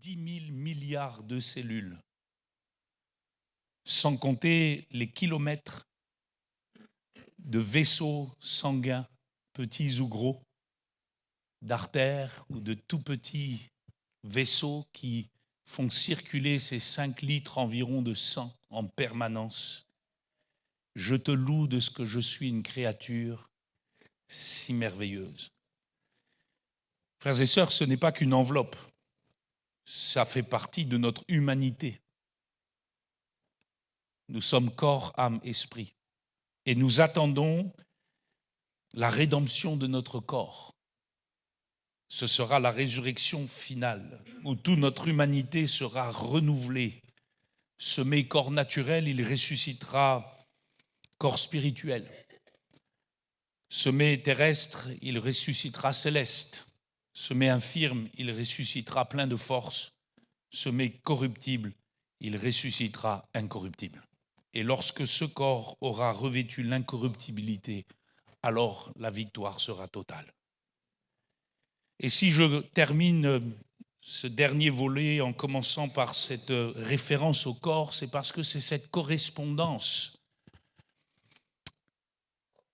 10 000 milliards de cellules, sans compter les kilomètres de vaisseaux sanguins, petits ou gros, d'artères ou de tout petits vaisseaux qui font circuler ces 5 litres environ de sang en permanence. Je te loue de ce que je suis une créature si merveilleuse. Frères et sœurs, ce n'est pas qu'une enveloppe, ça fait partie de notre humanité. Nous sommes corps, âme, esprit. Et nous attendons la rédemption de notre corps. Ce sera la résurrection finale, où toute notre humanité sera renouvelée. Semé corps naturel, il ressuscitera corps spirituel. Semé terrestre, il ressuscitera céleste. Semé infirme, il ressuscitera plein de force. Semé corruptible, il ressuscitera incorruptible. Et lorsque ce corps aura revêtu l'incorruptibilité, alors la victoire sera totale. Et si je termine ce dernier volet en commençant par cette référence au corps, c'est parce que c'est cette correspondance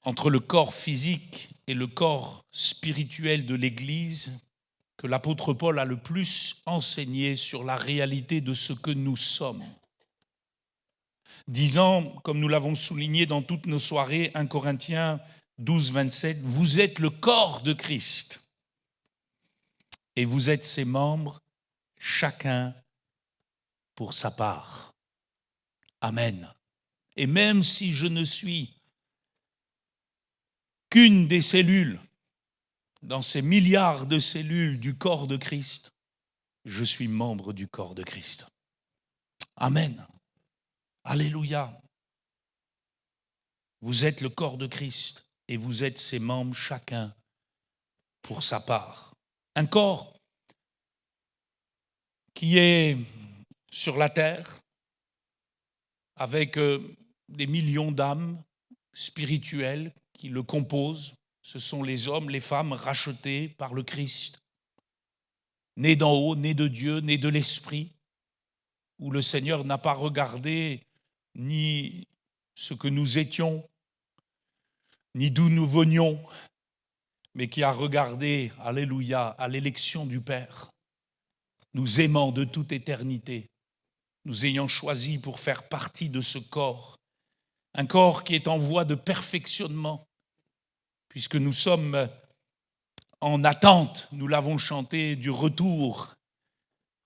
entre le corps physique et le corps spirituel de l'Église que l'apôtre Paul a le plus enseigné sur la réalité de ce que nous sommes. Disant, comme nous l'avons souligné dans toutes nos soirées, 1 Corinthiens 12, 27, « Vous êtes le corps de Christ et vous êtes ses membres, chacun pour sa part. » Amen. Et même si je ne suis qu'une des cellules dans ces milliards de cellules du corps de Christ, je suis membre du corps de Christ. Amen. Alléluia. Vous êtes le corps de Christ et vous êtes ses membres, chacun pour sa part. Un corps qui est sur la terre avec des millions d'âmes spirituelles qui le composent. Ce sont les hommes, les femmes rachetés par le Christ, nés d'en haut, nés de Dieu, nés de l'Esprit, où le Seigneur n'a pas regardé ni ce que nous étions, ni d'où nous venions, mais qui a regardé, alléluia, à l'élection du Père, nous aimant de toute éternité, nous ayant choisis pour faire partie de ce corps, un corps qui est en voie de perfectionnement, puisque nous sommes en attente, nous l'avons chanté, du retour,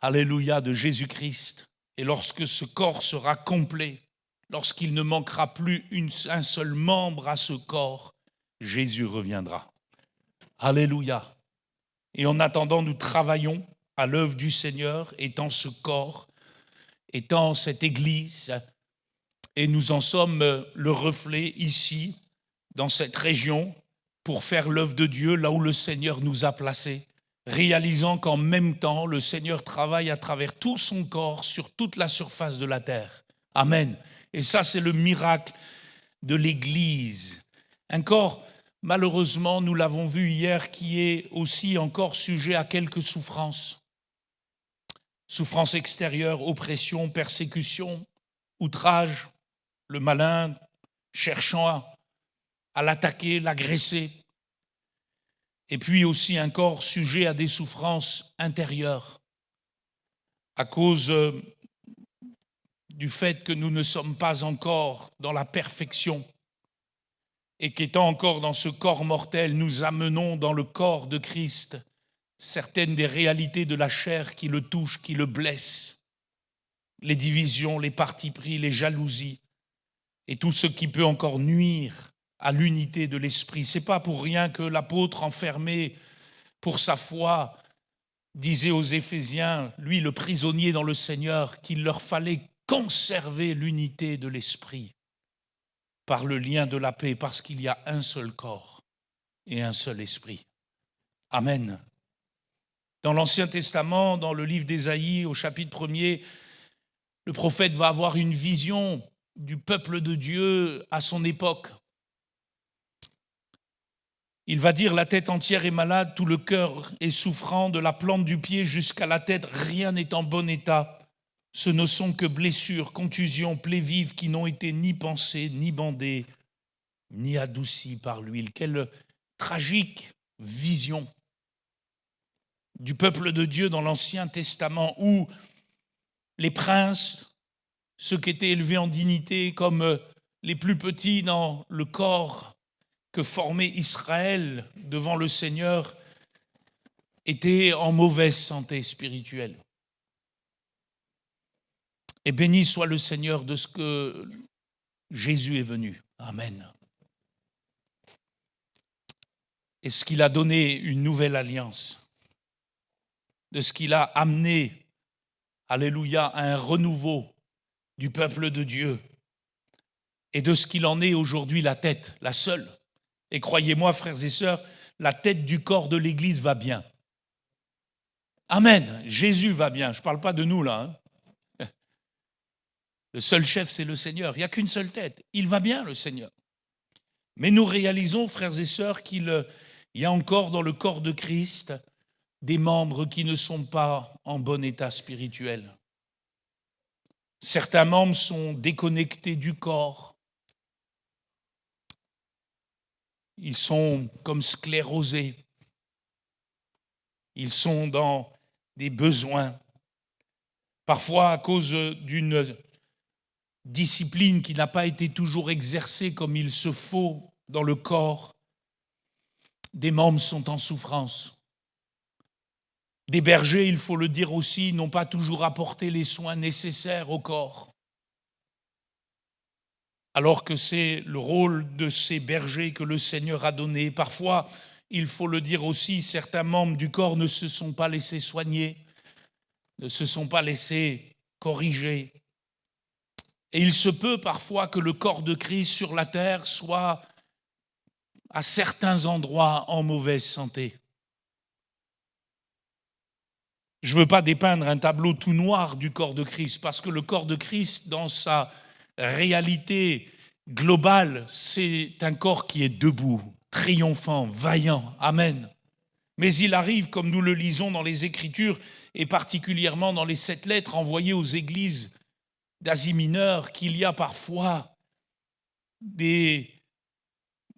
alléluia, de Jésus-Christ. Et lorsque ce corps sera complet, lorsqu'il ne manquera plus un seul membre à ce corps, Jésus reviendra. Alléluia. Et en attendant, nous travaillons à l'œuvre du Seigneur, étant ce corps, étant cette Église, et nous en sommes le reflet ici, dans cette région, pour faire l'œuvre de Dieu là où le Seigneur nous a placés, réalisant qu'en même temps, le Seigneur travaille à travers tout son corps sur toute la surface de la terre. Amen. Et ça, c'est le miracle de l'Église. Un corps, malheureusement, nous l'avons vu hier, qui est aussi encore sujet à quelques souffrances. Souffrances extérieures, oppression, persécution, outrage, le malin cherchant à l'attaquer, l'agresser. Et puis aussi un corps sujet à des souffrances intérieures à cause du fait que nous ne sommes pas encore dans la perfection et qu'étant encore dans ce corps mortel, nous amenons dans le corps de Christ certaines des réalités de la chair qui le touchent, qui le blessent, les divisions, les partis pris, les jalousies et tout ce qui peut encore nuire à l'unité de l'esprit. Ce n'est pas pour rien que l'apôtre enfermé pour sa foi disait aux Éphésiens, lui le prisonnier dans le Seigneur, qu'il leur fallait conserver l'unité de l'esprit par le lien de la paix, parce qu'il y a un seul corps et un seul esprit. Amen. Dans l'Ancien Testament, dans le livre d'Ésaïe, au chapitre 1er, le prophète va avoir une vision du peuple de Dieu à son époque. Il va dire: la tête entière est malade, tout le cœur est souffrant, de la plante du pied jusqu'à la tête, rien n'est en bon état. Ce ne sont que blessures, contusions, plaies vives qui n'ont été ni pansées, ni bandées, ni adoucies par l'huile. Quelle tragique vision du peuple de Dieu dans l'Ancien Testament, où les princes, ceux qui étaient élevés en dignité comme les plus petits dans le corps que formait Israël devant le Seigneur, étaient en mauvaise santé spirituelle. Et béni soit le Seigneur de ce que Jésus est venu. Amen. Et ce qu'il a donné une nouvelle alliance, de ce qu'il a amené, alléluia, à un renouveau du peuple de Dieu, et de ce qu'il en est aujourd'hui la tête, la seule. Et croyez-moi, frères et sœurs, la tête du corps de l'Église va bien. Amen. Jésus va bien. Je ne parle pas de nous là. Le seul chef, c'est le Seigneur. Il n'y a qu'une seule tête. Il va bien, le Seigneur. Mais nous réalisons, frères et sœurs, qu'il y a encore dans le corps de Christ des membres qui ne sont pas en bon état spirituel. Certains membres sont déconnectés du corps. Ils sont comme sclérosés. Ils sont dans des besoins. Parfois à cause d'une discipline qui n'a pas été toujours exercée comme il se faut dans le corps, des membres sont en souffrance. Des bergers, il faut le dire aussi, n'ont pas toujours apporté les soins nécessaires au corps. Alors que c'est le rôle de ces bergers que le Seigneur a donné. Parfois, il faut le dire aussi, certains membres du corps ne se sont pas laissés soigner, ne se sont pas laissés corriger. Et il se peut parfois que le corps de Christ sur la terre soit à certains endroits en mauvaise santé. Je ne veux pas dépeindre un tableau tout noir du corps de Christ, parce que le corps de Christ, dans sa réalité globale, c'est un corps qui est debout, triomphant, vaillant. Amen. Mais il arrive, comme nous le lisons dans les Écritures, et particulièrement dans les 7 lettres envoyées aux églises d'Asie mineure, qu'il y a parfois des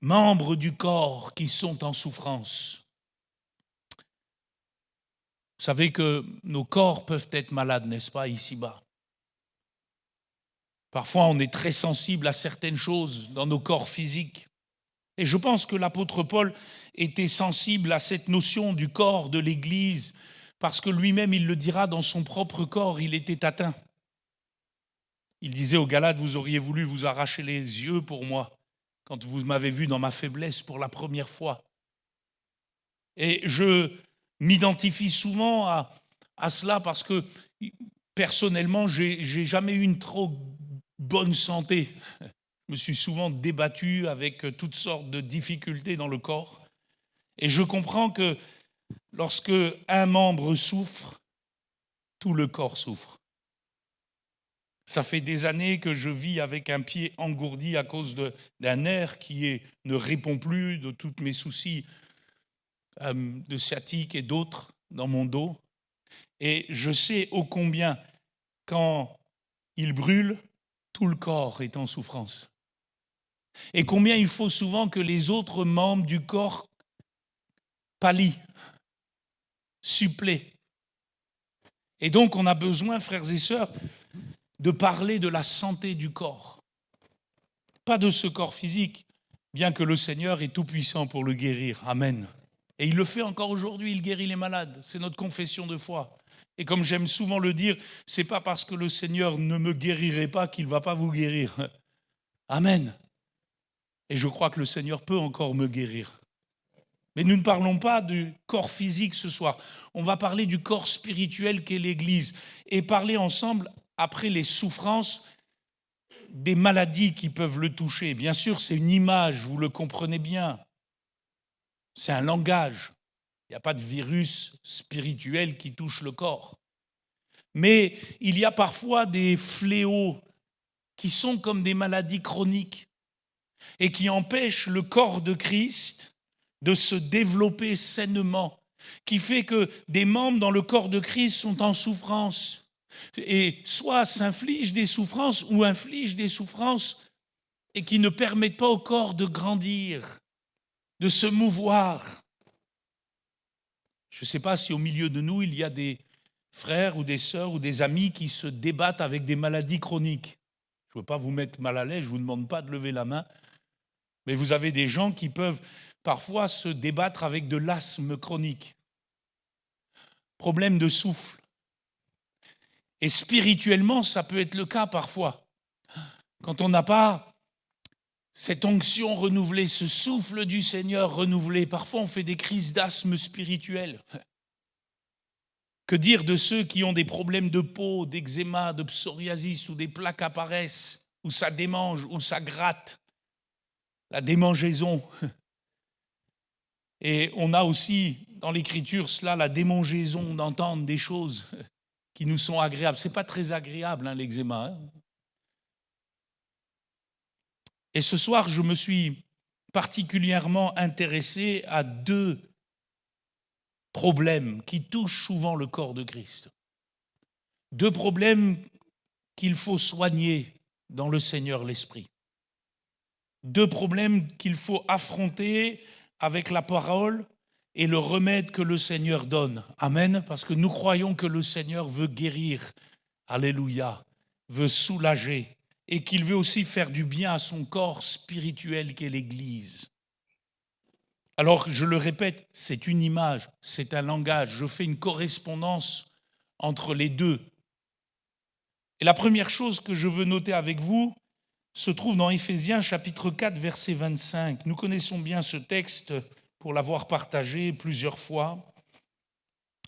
membres du corps qui sont en souffrance. Vous savez que nos corps peuvent être malades, n'est-ce pas, ici-bas? Parfois, on est très sensible à certaines choses dans nos corps physiques. Et je pense que l'apôtre Paul était sensible à cette notion du corps de l'Église, parce que lui-même, il le dira, dans son propre corps, il était atteint. Il disait aux Galates, vous auriez voulu vous arracher les yeux pour moi, quand vous m'avez vu dans ma faiblesse pour la première fois. Et je m'identifie souvent à cela parce que personnellement, j'ai jamais eu une trop bonne santé. Je me suis souvent débattu avec toutes sortes de difficultés dans le corps. Et je comprends que lorsque un membre souffre, tout le corps souffre. Ça fait des années que je vis avec un pied engourdi à cause d'un nerf qui ne répond plus de tous mes soucis de sciatique et d'autres dans mon dos. Et je sais ô combien, quand il brûle, tout le corps est en souffrance. Et combien il faut souvent que les autres membres du corps pallient, suppléent. Et donc on a besoin, frères et sœurs, de parler de la santé du corps. Pas de ce corps physique, bien que le Seigneur est tout-puissant pour le guérir. Amen. Et il le fait encore aujourd'hui, il guérit les malades. C'est notre confession de foi. Et comme j'aime souvent le dire, c'est pas parce que le Seigneur ne me guérirait pas qu'il ne va pas vous guérir. Amen. Et je crois que le Seigneur peut encore me guérir. Mais nous ne parlons pas du corps physique ce soir. On va parler du corps spirituel qu'est l'Église. Et parler ensemble, après les souffrances, des maladies qui peuvent le toucher. Bien sûr, c'est une image, vous le comprenez bien. C'est un langage. Il n'y a pas de virus spirituel qui touche le corps. Mais il y a parfois des fléaux qui sont comme des maladies chroniques et qui empêchent le corps de Christ de se développer sainement, qui fait que des membres dans le corps de Christ sont en souffrance et soit s'infligent des souffrances ou infligent des souffrances et qui ne permettent pas au corps de grandir, de se mouvoir. Je ne sais pas si au milieu de nous, il y a des frères ou des sœurs ou des amis qui se débattent avec des maladies chroniques. Je ne veux pas vous mettre mal à l'aise, je ne vous demande pas de lever la main, mais vous avez des gens qui peuvent parfois se débattre avec de l'asthme chronique, problème de souffle. Et spirituellement, ça peut être le cas parfois. Quand on n'a pas cette onction renouvelée, ce souffle du Seigneur renouvelé, parfois on fait des crises d'asthme spirituel. Que dire de ceux qui ont des problèmes de peau, d'eczéma, de psoriasis, où des plaques apparaissent, où ça démange, où ça gratte, la démangeaison. Et on a aussi dans l'Écriture cela, la démangeaison, d'entendre des choses qui nous sont agréables. Ce n'est pas très agréable, l'eczéma. Et ce soir, je me suis particulièrement intéressé à deux problèmes qui touchent souvent le corps de Christ. Deux problèmes qu'il faut soigner dans le Seigneur l'Esprit. Deux problèmes qu'il faut affronter avec la parole et le remède que le Seigneur donne. Amen. Parce que nous croyons que le Seigneur veut guérir. Alléluia. Veut soulager. Et qu'il veut aussi faire du bien à son corps spirituel qu'est l'Église. Alors, je le répète, c'est une image, c'est un langage. Je fais une correspondance entre les deux. Et la première chose que je veux noter avec vous se trouve dans Éphésiens chapitre 4, verset 25. Nous connaissons bien ce texte pour l'avoir partagé plusieurs fois.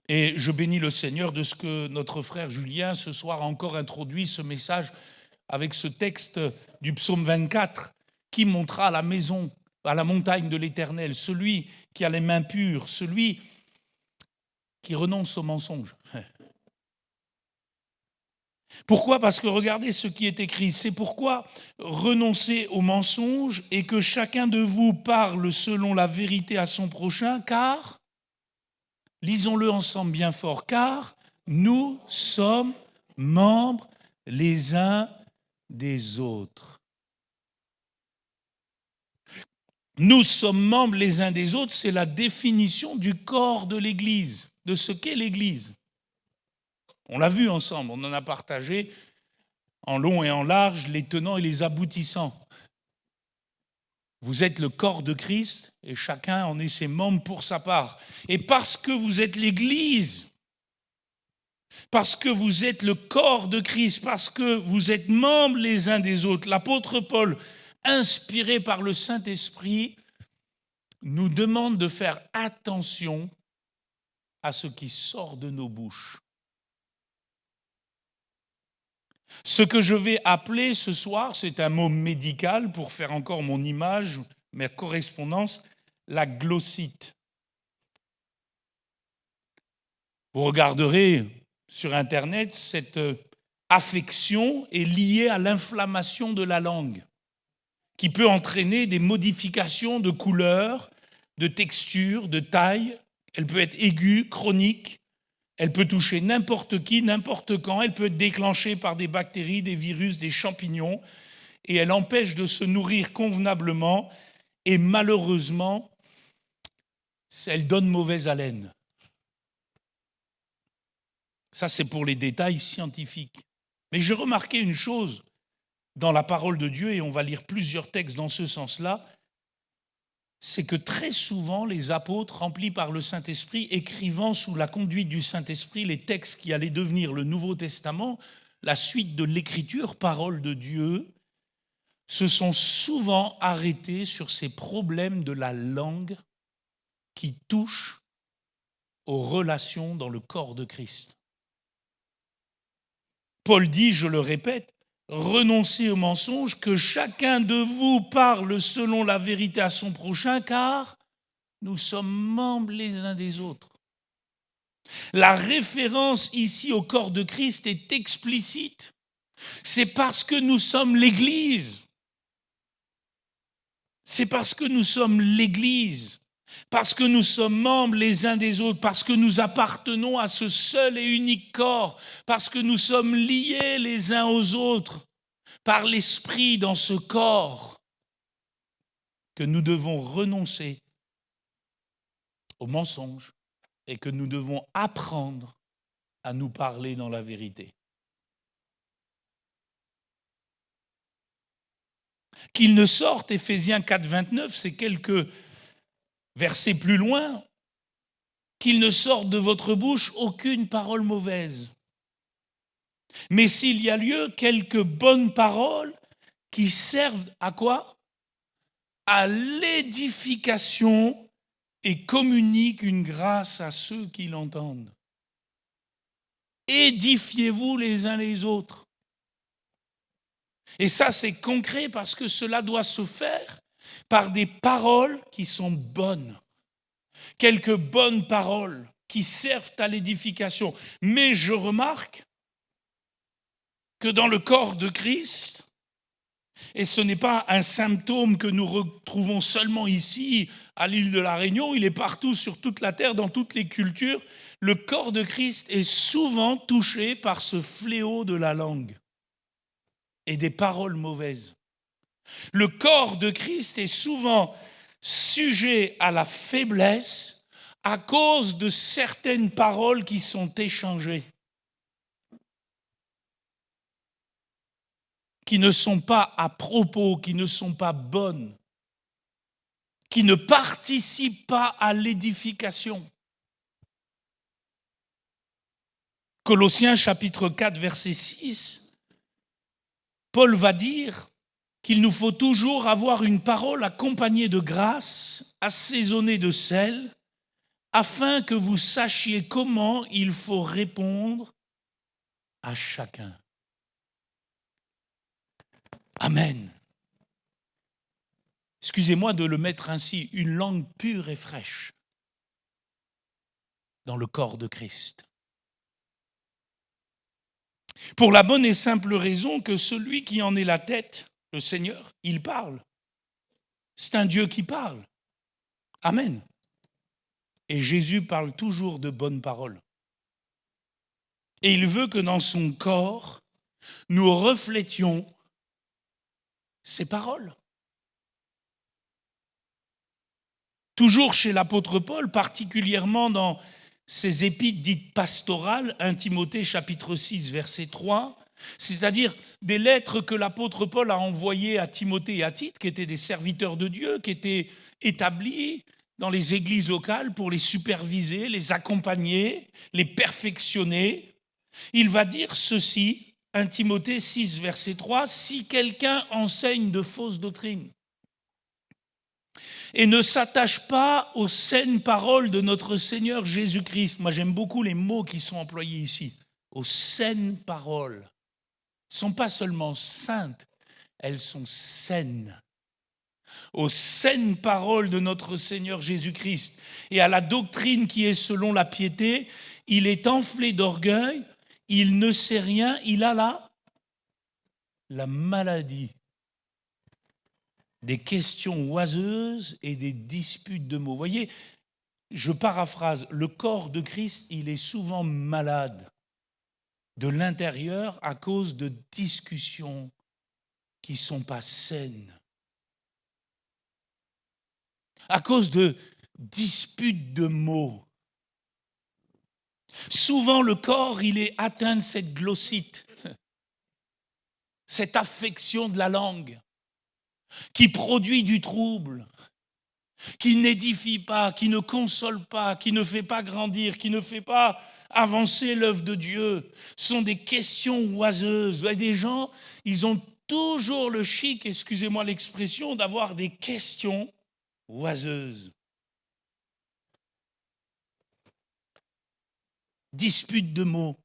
Et je bénis le Seigneur de ce que notre frère Julien ce soir a encore introduit ce message avec ce texte du psaume 24 qui montrera à la maison, à la montagne de l'Éternel, celui qui a les mains pures, celui qui renonce au mensonge. Pourquoi ? Parce que regardez ce qui est écrit. C'est pourquoi renoncez au mensonge et que chacun de vous parle selon la vérité à son prochain, car, lisons-le ensemble bien fort, car nous sommes membres les uns des autres. Nous sommes membres les uns des autres, c'est la définition du corps de l'Église, de ce qu'est l'Église. On l'a vu ensemble, on en a partagé en long et en large les tenants et les aboutissants. Vous êtes le corps de Christ et chacun en est ses membres pour sa part. Et parce que vous êtes l'Église, parce que vous êtes le corps de Christ, parce que vous êtes membres les uns des autres, l'apôtre Paul, inspiré par le Saint-Esprit, nous demande de faire attention à ce qui sort de nos bouches. Ce que je vais appeler ce soir, c'est un mot médical pour faire encore mon image, ma correspondance, la glossite. Vous regarderez sur Internet, cette affection est liée à l'inflammation de la langue, qui peut entraîner des modifications de couleur, de texture, de taille. Elle peut être aiguë, chronique. Elle peut toucher n'importe qui, n'importe quand. Elle peut être déclenchée par des bactéries, des virus, des champignons. Et elle empêche de se nourrir convenablement. Et malheureusement, elle donne mauvaise haleine. Ça, c'est pour les détails scientifiques. Mais j'ai remarqué une chose dans la parole de Dieu, et on va lire plusieurs textes dans ce sens-là, c'est que très souvent, les apôtres, remplis par le Saint-Esprit, écrivant sous la conduite du Saint-Esprit les textes qui allaient devenir le Nouveau Testament, la suite de l'Écriture, parole de Dieu, se sont souvent arrêtés sur ces problèmes de la langue qui touchent aux relations dans le corps de Christ. Paul dit, je le répète, renoncez au mensonge, que chacun de vous parle selon la vérité à son prochain, car nous sommes membres les uns des autres. La référence ici au corps de Christ est explicite. C'est parce que nous sommes l'Église. C'est parce que nous sommes l'Église. parce que nous sommes membres les uns des autres, parce que nous appartenons à ce seul et unique corps, parce que nous sommes liés les uns aux autres par l'esprit dans ce corps, que nous devons renoncer au mensonge et que nous devons apprendre à nous parler dans la vérité. Qu'il ne sorte, Éphésiens 4, 29, c'est quelques versets plus loin, qu'il ne sorte de votre bouche aucune parole mauvaise. Mais s'il y a lieu, quelques bonnes paroles qui servent à quoi? À l'édification et communiquent une grâce à ceux qui l'entendent. Édifiez-vous les uns les autres. Et ça, c'est concret parce que cela doit se faire par des paroles qui sont bonnes. Quelques bonnes paroles qui servent à l'édification. Mais je remarque que dans le corps de Christ, et ce n'est pas un symptôme que nous retrouvons seulement ici, à l'île de la Réunion, il est partout sur toute la terre, dans toutes les cultures, le corps de Christ est souvent touché par ce fléau de la langue et des paroles mauvaises. Le corps de Christ est souvent sujet à la faiblesse à cause de certaines paroles qui sont échangées, qui ne sont pas à propos, qui ne sont pas bonnes, qui ne participent pas à l'édification. Colossiens chapitre 4, verset 6, Paul va dire qu'il nous faut toujours avoir une parole accompagnée de grâce, assaisonnée de sel, afin que vous sachiez comment il faut répondre à chacun. Amen. Excusez-moi de le mettre ainsi, une langue pure et fraîche dans le corps de Christ. Pour la bonne et simple raison que celui qui en est la tête, le Seigneur, il parle. C'est un Dieu qui parle. Amen. Et Jésus parle toujours de bonnes paroles. Et il veut que dans son corps, nous reflétions ces paroles. Toujours chez l'apôtre Paul, particulièrement dans ses épîtres dites pastorales, 1 Timothée chapitre 6, verset 3, c'est-à-dire des lettres que l'apôtre Paul a envoyées à Timothée et à Tite, qui étaient des serviteurs de Dieu, qui étaient établis dans les églises locales pour les superviser, les accompagner, les perfectionner. Il va dire ceci, 1 Timothée 6, verset 3, « Si quelqu'un enseigne de fausses doctrines et ne s'attache pas aux saines paroles de notre Seigneur Jésus-Christ », moi j'aime beaucoup les mots qui sont employés ici, aux saines paroles, ne sont pas seulement saintes, elles sont saines. Aux saines paroles de notre Seigneur Jésus-Christ et à la doctrine qui est selon la piété, il est enflé d'orgueil, il ne sait rien, il a la maladie des questions oiseuses et des disputes de mots. Vous voyez, je paraphrase, le corps de Christ, il est souvent malade de l'intérieur à cause de discussions qui ne sont pas saines, à cause de disputes de mots. Souvent, le corps, il est atteint de cette glossite, cette affection de la langue qui produit du trouble, qui n'édifie pas, qui ne console pas, qui ne fait pas grandir, qui ne fait pas avancer l'œuvre de Dieu. Ce sont des questions oiseuses. Et des gens, ils ont toujours le chic, excusez-moi l'expression, d'avoir des questions oiseuses. Disputes de mots,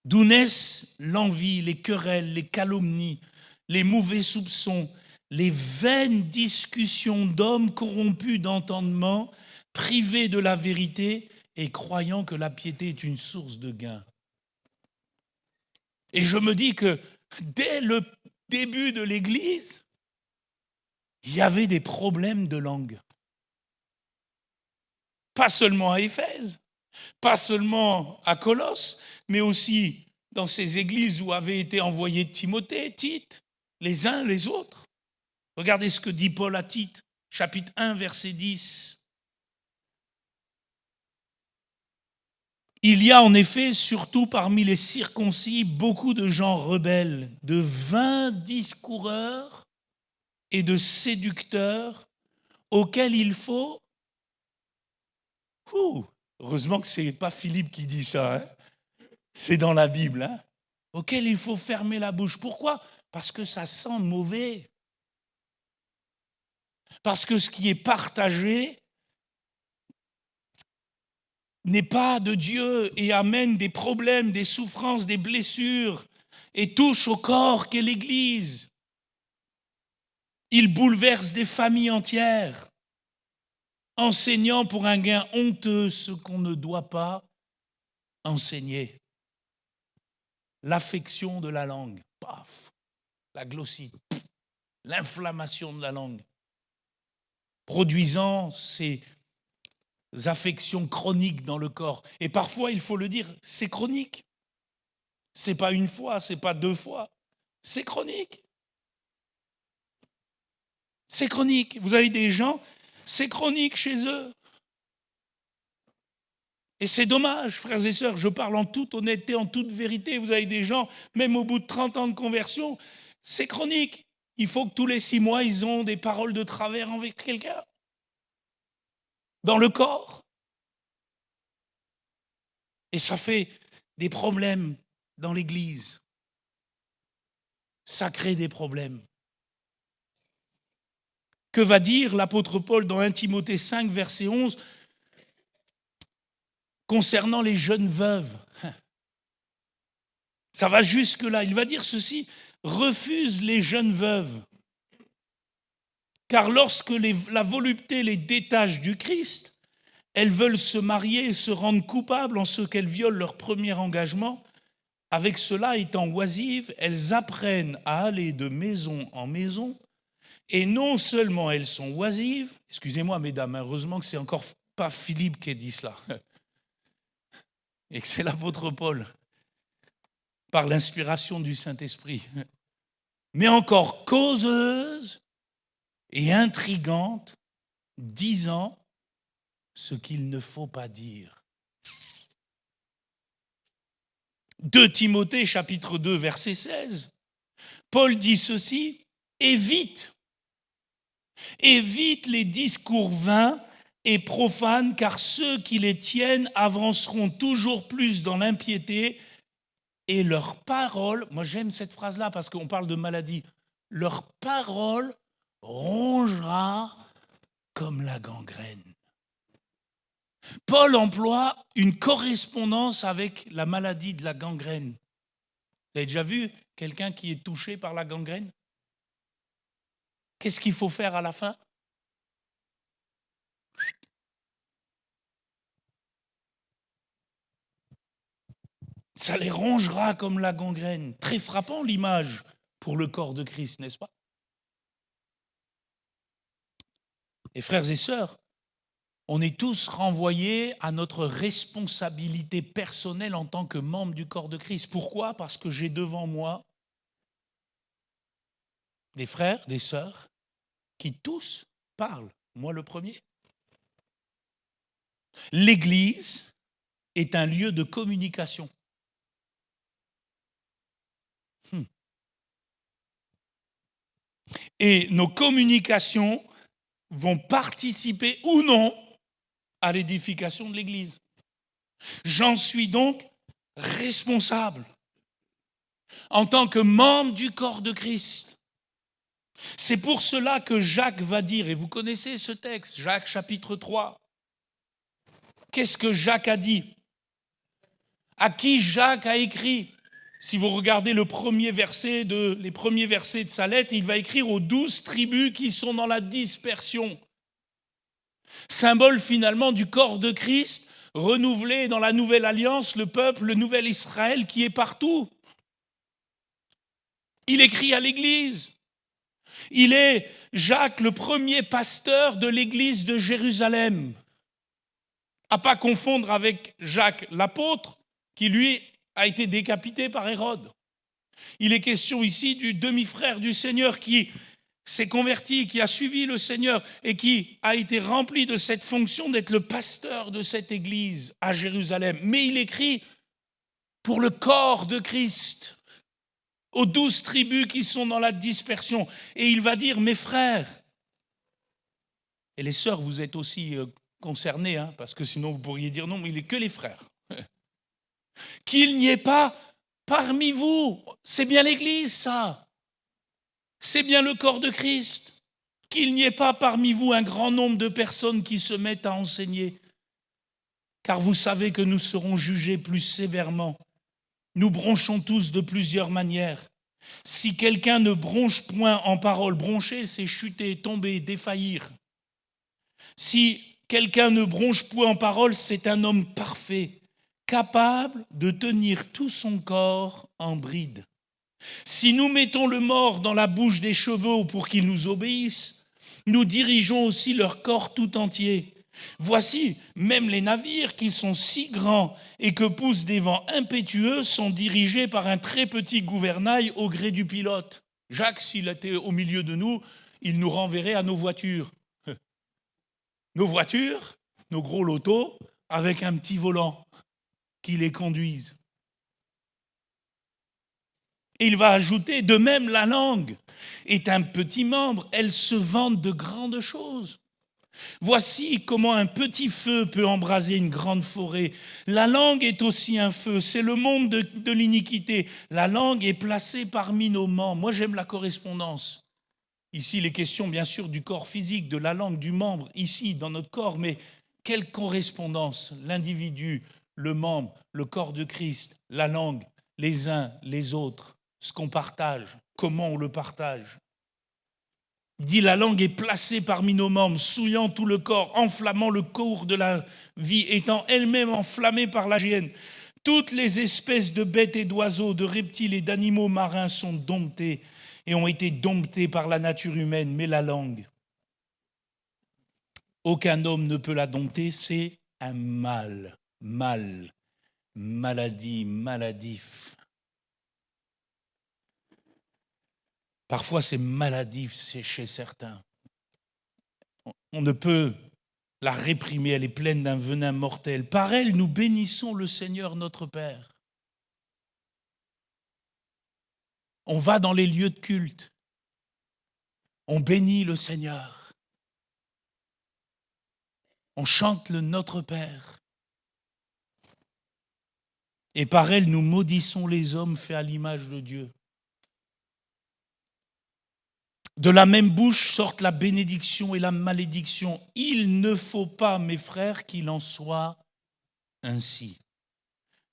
d'où naissent l'envie, les querelles, les calomnies, les mauvais soupçons, les vaines discussions d'hommes corrompus d'entendement, privés de la vérité et croyant que la piété est une source de gain. Et je me dis que dès le début de l'Église, il y avait des problèmes de langue. Pas seulement à Éphèse, pas seulement à Colosse, mais aussi dans ces églises où avait été envoyé Timothée, Tite, les uns les autres. Regardez ce que dit Paul à Tite, chapitre 1, verset 10. Il y a en effet, surtout parmi les circoncis, beaucoup de gens rebelles, de vains discoureurs et de séducteurs auxquels il faut... heureusement que ce n'est pas Philippe qui dit ça, hein. C'est dans la Bible, hein, auxquels il faut fermer la bouche. Pourquoi? Parce que ça sent mauvais. Parce que ce qui est partagé n'est pas de Dieu et amène des problèmes, des souffrances, des blessures et touche au corps qu'est l'Église. Il bouleverse des familles entières, enseignant pour un gain honteux ce qu'on ne doit pas enseigner. L'affection de la langue, paf, la glossite, l'inflammation de la langue, produisant ces affections chroniques dans le corps. Et parfois, il faut le dire, c'est chronique. C'est pas une fois, c'est pas deux fois, c'est chronique. C'est chronique. Vous avez des gens, c'est chronique chez eux. Et c'est dommage, frères et sœurs, je parle en toute honnêteté, en toute vérité. Vous avez des gens, même au bout de 30 ans de conversion, c'est chronique. Il faut que tous les 6 mois, ils ont des paroles de travers avec quelqu'un. Dans le corps. Et ça fait des problèmes dans l'Église. Ça crée des problèmes. Que va dire l'apôtre Paul dans 1 Timothée 5, verset 11, concernant les jeunes veuves? Ça va jusque-là. Il va dire ceci, refuse les jeunes veuves. Car lorsque la volupté les détache du Christ, elles veulent se marier et se rendre coupables en ce qu'elles violent leur premier engagement. Avec cela, étant oisives, elles apprennent à aller de maison en maison. Et non seulement elles sont oisives, excusez-moi mesdames, heureusement que c'est encore pas Philippe qui a dit cela, et que c'est l'apôtre Paul, par l'inspiration du Saint-Esprit, mais encore causeuses et intrigantes, disant ce qu'il ne faut pas dire. 2 Timothée, chapitre 2, verset 16, Paul dit ceci, évite les discours vains et profanes, car ceux qui les tiennent avanceront toujours plus dans l'impiété et leur parole, moi j'aime cette phrase-là parce qu'on parle de maladie, leur parole rongera comme la gangrène. Paul emploie une correspondance avec la maladie de la gangrène. Vous avez déjà vu quelqu'un qui est touché par la gangrène? Qu'est-ce qu'il faut faire à la fin? Ça les rongera comme la gangrène. Très frappant l'image pour le corps de Christ, n'est-ce pas? Et frères et sœurs, on est tous renvoyés à notre responsabilité personnelle en tant que membres du corps de Christ. Pourquoi? Parce que j'ai devant moi des frères, des sœurs, qui tous parlent, moi le premier. L'Église est un lieu de communication. Et nos communications vont participer ou non à l'édification de l'Église. J'en suis donc responsable en tant que membre du corps de Christ. C'est pour cela que Jacques va dire, et vous connaissez ce texte, Jacques chapitre 3. Qu'est-ce que Jacques a dit? À qui Jacques a écrit? Si vous regardez les premiers versets de sa lettre, il va écrire aux 12 tribus qui sont dans la dispersion. Symbole finalement du corps de Christ, renouvelé dans la nouvelle alliance, le peuple, le nouvel Israël qui est partout. Il écrit à l'Église. Il est, Jacques, le premier pasteur de l'Église de Jérusalem. À pas confondre avec Jacques l'apôtre, qui lui a été décapité par Hérode. Il est question ici du demi-frère du Seigneur qui s'est converti, qui a suivi le Seigneur et qui a été rempli de cette fonction d'être le pasteur de cette église à Jérusalem. Mais il écrit pour le corps de Christ, aux 12 tribus qui sont dans la dispersion. Et il va dire, mes frères, et les sœurs, vous êtes aussi concernés, hein, parce que sinon vous pourriez dire non, mais il n'est que les frères. Qu'il n'y ait pas parmi vous, c'est bien l'église ça, c'est bien le corps de Christ, qu'il n'y ait pas parmi vous un grand nombre de personnes qui se mettent à enseigner, car vous savez que nous serons jugés plus sévèrement. Nous bronchons tous de plusieurs manières. Si quelqu'un ne bronche point en parole, broncher c'est chuter, tomber, défaillir. Si quelqu'un ne bronche point en parole, c'est un homme parfait, capable de tenir tout son corps en bride. Si nous mettons le mort dans la bouche des chevaux pour qu'ils nous obéissent, nous dirigeons aussi leur corps tout entier. Voici, même les navires qui sont si grands et que poussent des vents impétueux sont dirigés par un très petit gouvernail au gré du pilote. Jacques, s'il était au milieu de nous, il nous renverrait à nos voitures. Nos voitures, nos gros lotos, avec un petit volant qui les conduise. Et il va ajouter, de même la langue est un petit membre, elle se vante de grandes choses. Voici comment un petit feu peut embraser une grande forêt. La langue est aussi un feu, c'est le monde de l'iniquité. La langue est placée parmi nos membres. Moi j'aime la correspondance. Ici, il est question bien sûr du corps physique, de la langue, du membre, ici dans notre corps, mais quelle correspondance? L'individu, le membre, le corps de Christ, la langue, les uns, les autres, ce qu'on partage, comment on le partage. Il dit la langue est placée parmi nos membres, souillant tout le corps, enflammant le cours de la vie, étant elle-même enflammée par la géhenne. Toutes les espèces de bêtes et d'oiseaux, de reptiles et d'animaux marins sont domptées et ont été domptées par la nature humaine, mais la langue, aucun homme ne peut la dompter, c'est un mal, maladie, maladif. Parfois, c'est maladif c'est chez certains. On ne peut la réprimer, elle est pleine d'un venin mortel. Par elle, nous bénissons le Seigneur notre Père. On va dans les lieux de culte. On bénit le Seigneur. On chante le Notre Père. Et par elle, nous maudissons les hommes faits à l'image de Dieu. De la même bouche sortent la bénédiction et la malédiction. Il ne faut pas, mes frères, qu'il en soit ainsi.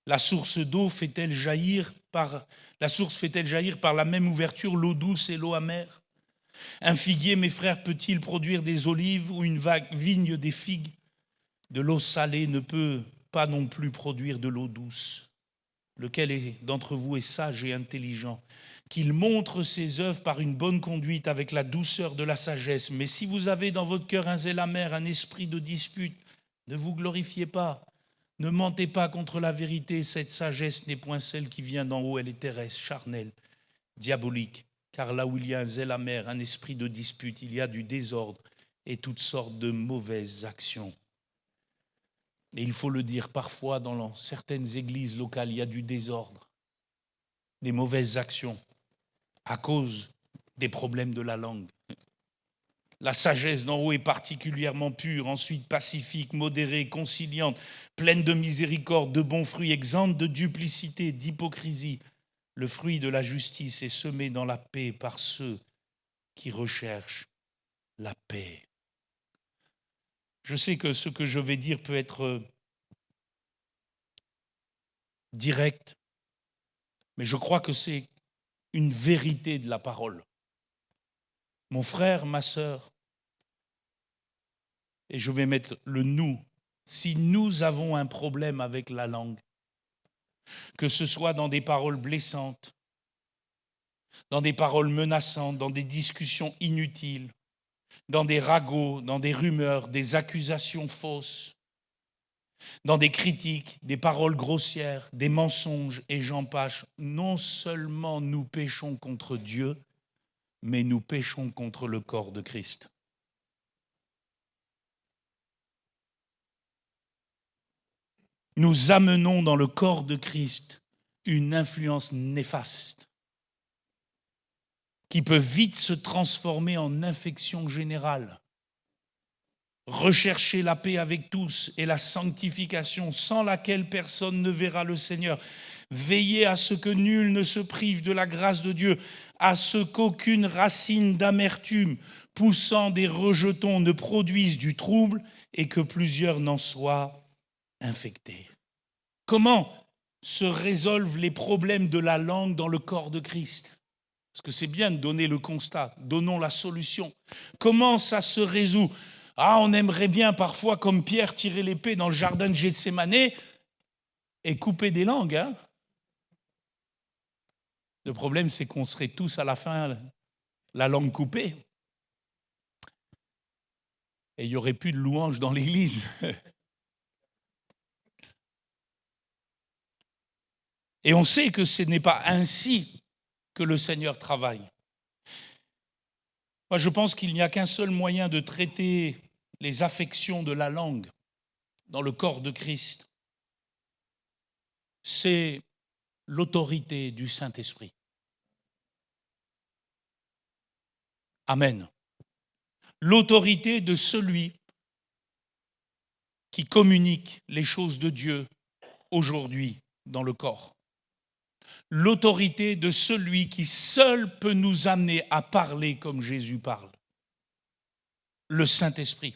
La source fait-elle jaillir par la même ouverture l'eau douce et l'eau amère? Un figuier, mes frères, peut-il produire des olives ou une vigne des figues? De l'eau salée ne peut pas non plus produire de l'eau douce. Lequel d'entre vous est sage et intelligent? Qu'il montre ses œuvres par une bonne conduite avec la douceur de la sagesse. Mais si vous avez dans votre cœur un zèle amer, un esprit de dispute, ne vous glorifiez pas. Ne mentez pas contre la vérité. Cette sagesse n'est point celle qui vient d'en haut, elle est terrestre, charnelle, diabolique. Car là où il y a un zèle amer, un esprit de dispute, il y a du désordre et toutes sortes de mauvaises actions. Et il faut le dire, parfois dans certaines églises locales, il y a du désordre, des mauvaises actions à cause des problèmes de la langue. La sagesse d'en haut est particulièrement pure, ensuite pacifique, modérée, conciliante, pleine de miséricorde, de bons fruits, exempte de duplicité, d'hypocrisie. Le fruit de la justice est semé dans la paix par ceux qui recherchent la paix. Je sais que ce que je vais dire peut être direct, mais je crois que c'est une vérité de la parole. Mon frère, ma sœur, et je vais mettre le « nous », si nous avons un problème avec la langue, que ce soit dans des paroles blessantes, dans des paroles menaçantes, dans des discussions inutiles, dans des ragots, dans des rumeurs, des accusations fausses, dans des critiques, des paroles grossières, des mensonges et j'en passe, non seulement nous péchons contre Dieu, mais nous péchons contre le corps de Christ. Nous amenons dans le corps de Christ une influence néfaste qui peut vite se transformer en infection générale. Recherchez la paix avec tous et la sanctification sans laquelle personne ne verra le Seigneur. Veillez à ce que nul ne se prive de la grâce de Dieu, à ce qu'aucune racine d'amertume poussant des rejetons ne produise du trouble et que plusieurs n'en soient infectés. Comment se résolvent les problèmes de la langue dans le corps de Christ? Parce que c'est bien de donner le constat, donnons la solution. Comment ça se résout? Ah, on aimerait bien parfois, comme Pierre, tirer l'épée dans le jardin de Gethsémanée et couper des langues. Hein? Le problème, c'est qu'on serait tous à la fin la langue coupée. Et il n'y aurait plus de louanges dans l'église. Et on sait que ce n'est pas ainsi que le Seigneur travaille. Moi, je pense qu'il n'y a qu'un seul moyen de traiter les affections de la langue dans le corps de Christ. C'est l'autorité du Saint-Esprit. Amen. L'autorité de celui qui communique les choses de Dieu aujourd'hui dans le corps. L'autorité de celui qui seul peut nous amener à parler comme Jésus parle. Le Saint-Esprit.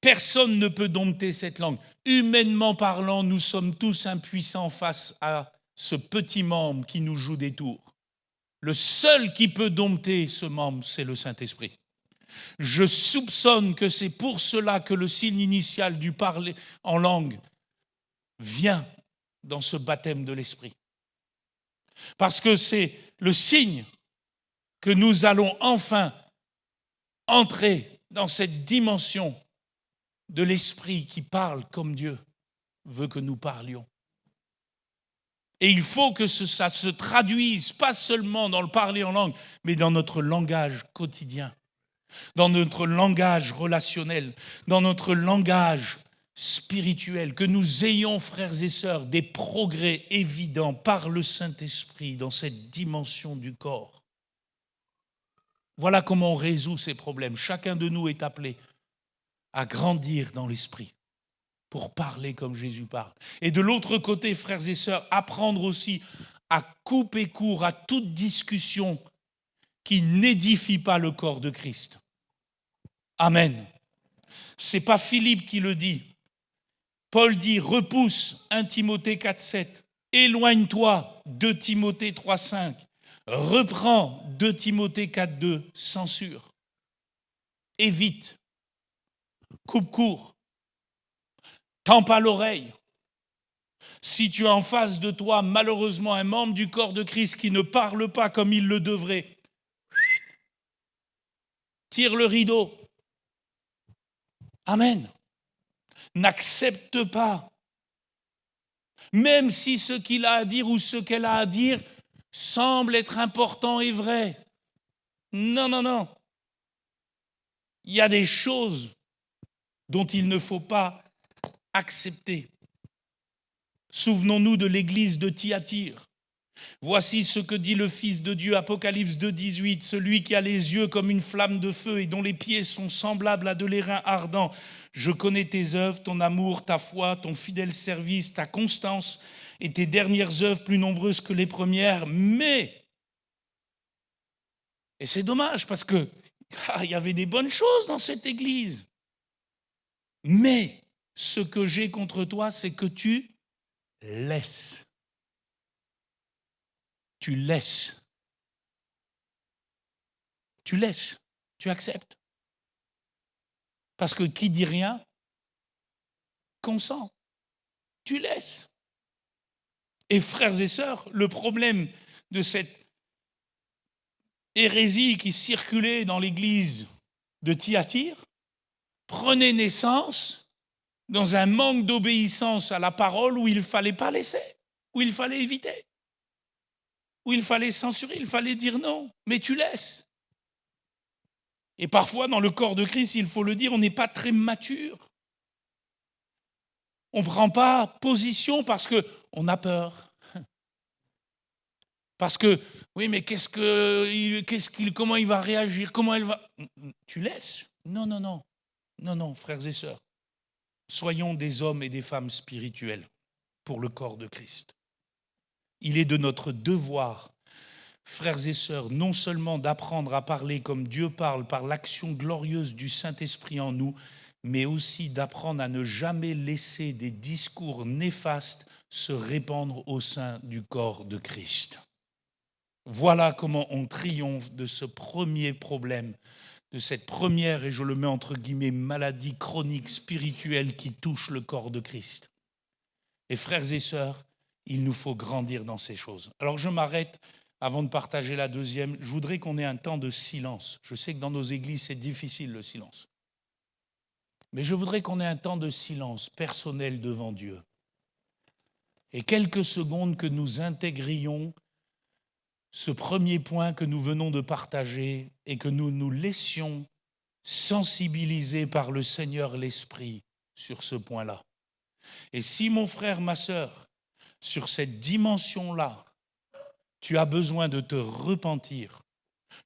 Personne ne peut dompter cette langue. Humainement parlant, nous sommes tous impuissants face à ce petit membre qui nous joue des tours. Le seul qui peut dompter ce membre, c'est le Saint-Esprit. Je soupçonne que c'est pour cela que le signe initial du parler en langue vient dans ce baptême de l'Esprit. Parce que c'est le signe que nous allons enfin entrer dans cette dimension de l'Esprit qui parle comme Dieu veut que nous parlions. Et il faut que ça se traduise, pas seulement dans le parler en langue, mais dans notre langage quotidien, dans notre langage relationnel, dans notre langage spirituel, que nous ayons, frères et sœurs, des progrès évidents par le Saint-Esprit dans cette dimension du corps. Voilà comment on résout ces problèmes. Chacun de nous est appelé à grandir dans l'esprit pour parler comme Jésus parle. Et de l'autre côté, frères et sœurs, apprendre aussi à couper court à toute discussion qui n'édifie pas le corps de Christ. Amen. C'est pas Philippe qui le dit. Paul dit, repousse 1 Timothée 4,7, éloigne-toi 2 Timothée 3,5, reprends 2 Timothée 4,2, censure, évite, coupe court, tends pas l'oreille. Si tu as en face de toi, malheureusement, un membre du corps de Christ qui ne parle pas comme il le devrait, tire le rideau. Amen. N'accepte pas, même si ce qu'il a à dire ou ce qu'elle a à dire semble être important et vrai. Non, non, non. Il y a des choses dont il ne faut pas accepter. Souvenons-nous de l'église de Thyatire. Voici ce que dit le Fils de Dieu, Apocalypse 2,18, celui qui a les yeux comme une flamme de feu et dont les pieds sont semblables à de l'airain ardent. Je connais tes œuvres, ton amour, ta foi, ton fidèle service, ta constance et tes dernières œuvres plus nombreuses que les premières, mais, et c'est dommage parce que il y avait des bonnes choses dans cette église, mais ce que j'ai contre toi, c'est que tu laisses. Tu laisses. Tu laisses. Tu acceptes. Parce que qui dit rien, consent. Tu laisses. Et frères et sœurs, le problème de cette hérésie qui circulait dans l'église de Thyatire prenait naissance dans un manque d'obéissance à la parole où il ne fallait pas laisser, où il fallait éviter, où il fallait censurer, il fallait dire non, mais tu laisses. Et parfois, dans le corps de Christ, il faut le dire, on n'est pas très mature. On ne prend pas position parce qu'on a peur. Parce que, oui, mais comment il va réagir? Comment elle va... Tu laisses? Non, non, non. Non, non, frères et sœurs. Soyons des hommes et des femmes spirituels pour le corps de Christ. Il est de notre devoir, frères et sœurs, non seulement d'apprendre à parler comme Dieu parle par l'action glorieuse du Saint-Esprit en nous, mais aussi d'apprendre à ne jamais laisser des discours néfastes se répandre au sein du corps de Christ. Voilà comment on triomphe de ce premier problème, de cette première, et je le mets entre guillemets, maladie chronique spirituelle qui touche le corps de Christ. Et frères et sœurs, il nous faut grandir dans ces choses. Alors je m'arrête avant de partager la deuxième. Je voudrais qu'on ait un temps de silence. Je sais que dans nos églises, c'est difficile le silence. Mais je voudrais qu'on ait un temps de silence personnel devant Dieu. Et quelques secondes que nous intégrions ce premier point que nous venons de partager et que nous nous laissions sensibiliser par le Seigneur l'Esprit sur ce point-là. Et si mon frère, ma sœur, sur cette dimension-là, tu as besoin de te repentir,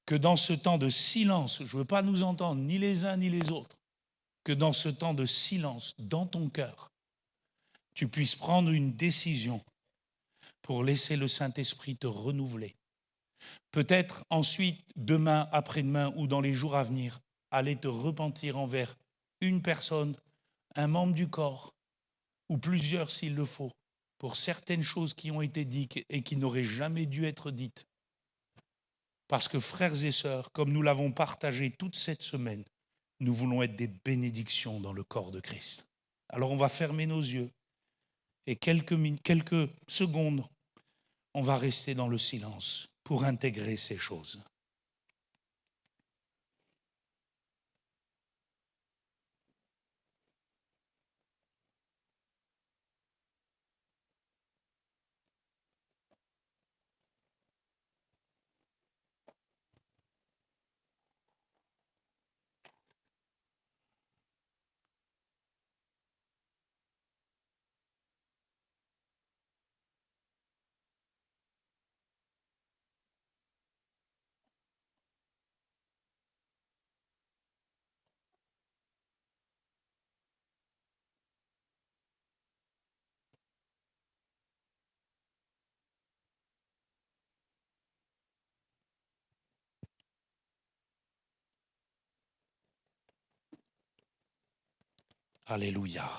que dans ce temps de silence, je ne veux pas nous entendre ni les uns ni les autres, que dans ce temps de silence, dans ton cœur, tu puisses prendre une décision pour laisser le Saint-Esprit te renouveler. Peut-être ensuite, demain, après-demain ou dans les jours à venir, aller te repentir envers une personne, un membre du corps, ou plusieurs s'il le faut, pour certaines choses qui ont été dites et qui n'auraient jamais dû être dites. Parce que frères et sœurs, comme nous l'avons partagé toute cette semaine, nous voulons être des bénédictions dans le corps de Christ. Alors on va fermer nos yeux et quelques secondes, on va rester dans le silence pour intégrer ces choses. Alléluia.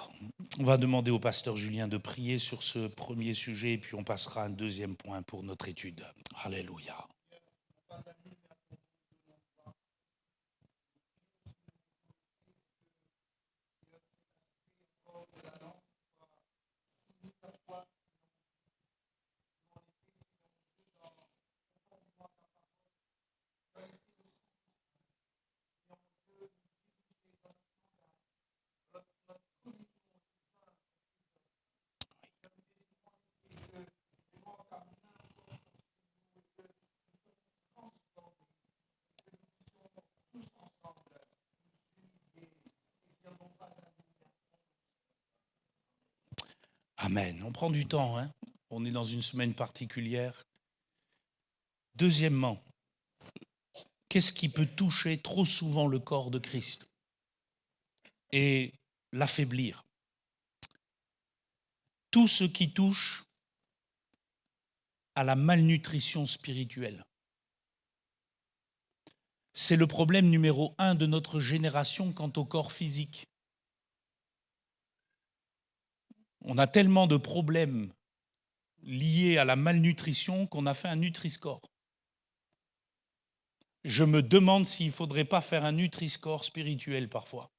On va demander au pasteur Julien de prier sur ce premier sujet et puis on passera à un deuxième point pour notre étude. Alléluia. Amen. On prend du temps, hein? On est dans une semaine particulière. Deuxièmement, qu'est-ce qui peut toucher trop souvent le corps de Christ et l'affaiblir? Tout ce qui touche à la malnutrition spirituelle. C'est le problème numéro 1 de notre génération quant au corps physique. On a tellement de problèmes liés à la malnutrition qu'on a fait un Nutri-Score. Je me demande s'il ne faudrait pas faire un Nutri-Score spirituel parfois.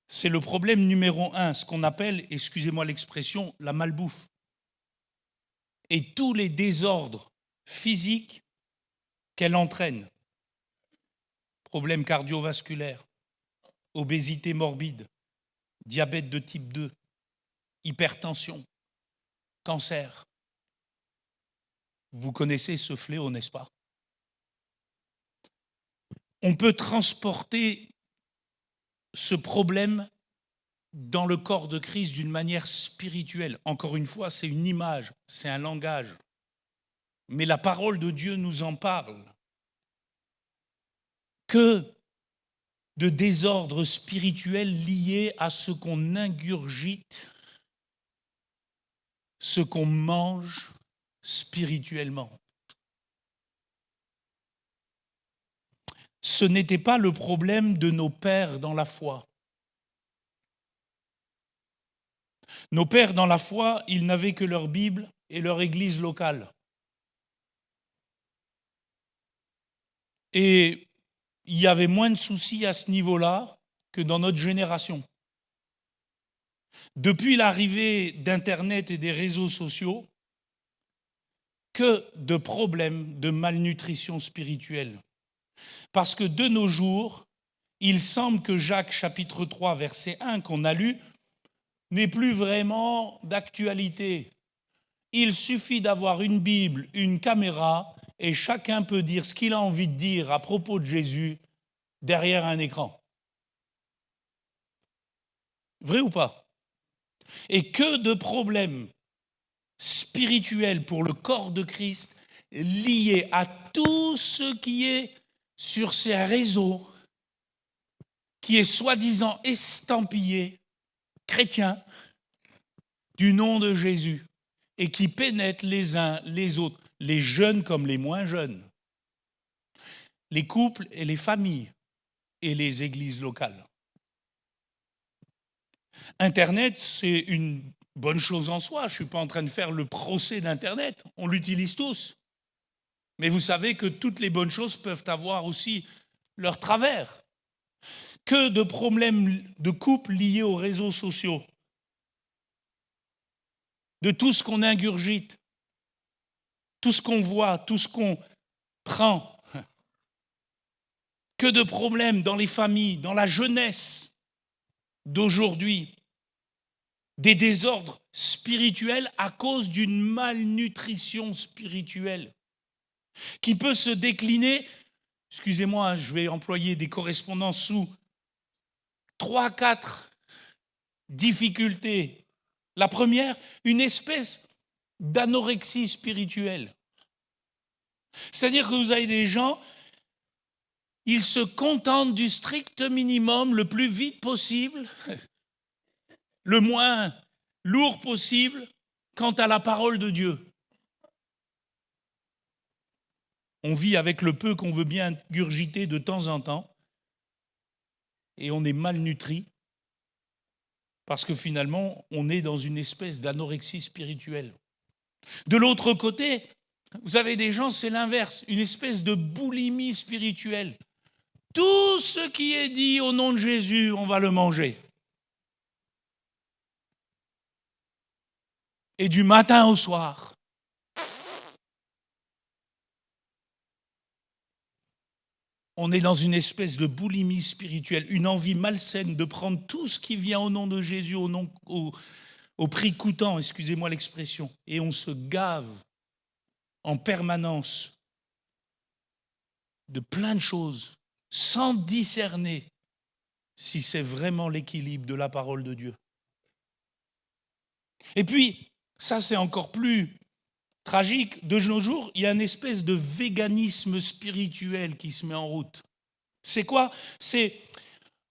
C'est le problème numéro 1, ce qu'on appelle, excusez-moi l'expression, la malbouffe. Et tous les désordres physiques qu'elle entraîne. Problèmes cardiovasculaires, obésité morbide, diabète de type 2, hypertension, cancer. Vous connaissez ce fléau, n'est-ce pas? On peut transporter ce problème dans le corps de Christ d'une manière spirituelle. Encore une fois, c'est une image, c'est un langage. Mais la parole de Dieu nous en parle. Que de désordres spirituels liés à ce qu'on ingurgite, ce qu'on mange spirituellement. Ce n'était pas le problème de nos pères dans la foi. Nos pères dans la foi, ils n'avaient que leur Bible et leur église locale. Et il y avait moins de soucis à ce niveau-là que dans notre génération. Depuis l'arrivée d'Internet et des réseaux sociaux, que de problèmes de malnutrition spirituelle. Parce que de nos jours, il semble que Jacques chapitre 3, verset 1 qu'on a lu, n'est plus vraiment d'actualité. Il suffit d'avoir une Bible, une caméra, et chacun peut dire ce qu'il a envie de dire à propos de Jésus derrière un écran. Vrai ou pas? Et que de problèmes spirituels pour le corps de Christ liés à tout ce qui est sur ces réseaux, qui est soi-disant estampillé chrétien du nom de Jésus et qui pénètre les uns les autres, les jeunes comme les moins jeunes, les couples et les familles et les églises locales. Internet, c'est une bonne chose en soi. Je ne suis pas en train de faire le procès d'Internet. On l'utilise tous. Mais vous savez que toutes les bonnes choses peuvent avoir aussi leur travers. Que de problèmes de couple liés aux réseaux sociaux, de tout ce qu'on ingurgite, tout ce qu'on voit, tout ce qu'on prend. Que de problèmes dans les familles, dans la jeunesse d'aujourd'hui, des désordres spirituels à cause d'une malnutrition spirituelle qui peut se décliner, excusez-moi, je vais employer des correspondances sous 3-4 difficultés. La première, une espèce d'anorexie spirituelle. C'est-à-dire que vous avez des gens, ils se contentent du strict minimum le plus vite possible, le moins lourd possible quant à la parole de Dieu. On vit avec le peu qu'on veut bien ingurgiter de temps en temps et on est malnutri parce que finalement, on est dans une espèce d'anorexie spirituelle. De l'autre côté, vous avez des gens, c'est l'inverse, une espèce de boulimie spirituelle. Tout ce qui est dit au nom de Jésus, on va le manger. Et du matin au soir. On est dans une espèce de boulimie spirituelle, une envie malsaine de prendre tout ce qui vient au nom de Jésus, au prix coûtant, excusez-moi l'expression, et on se gave en permanence de plein de choses, sans discerner si c'est vraiment l'équilibre de la parole de Dieu. Et puis, ça c'est encore plus tragique, de nos jours, il y a une espèce de véganisme spirituel qui se met en route. C'est quoi? C'est,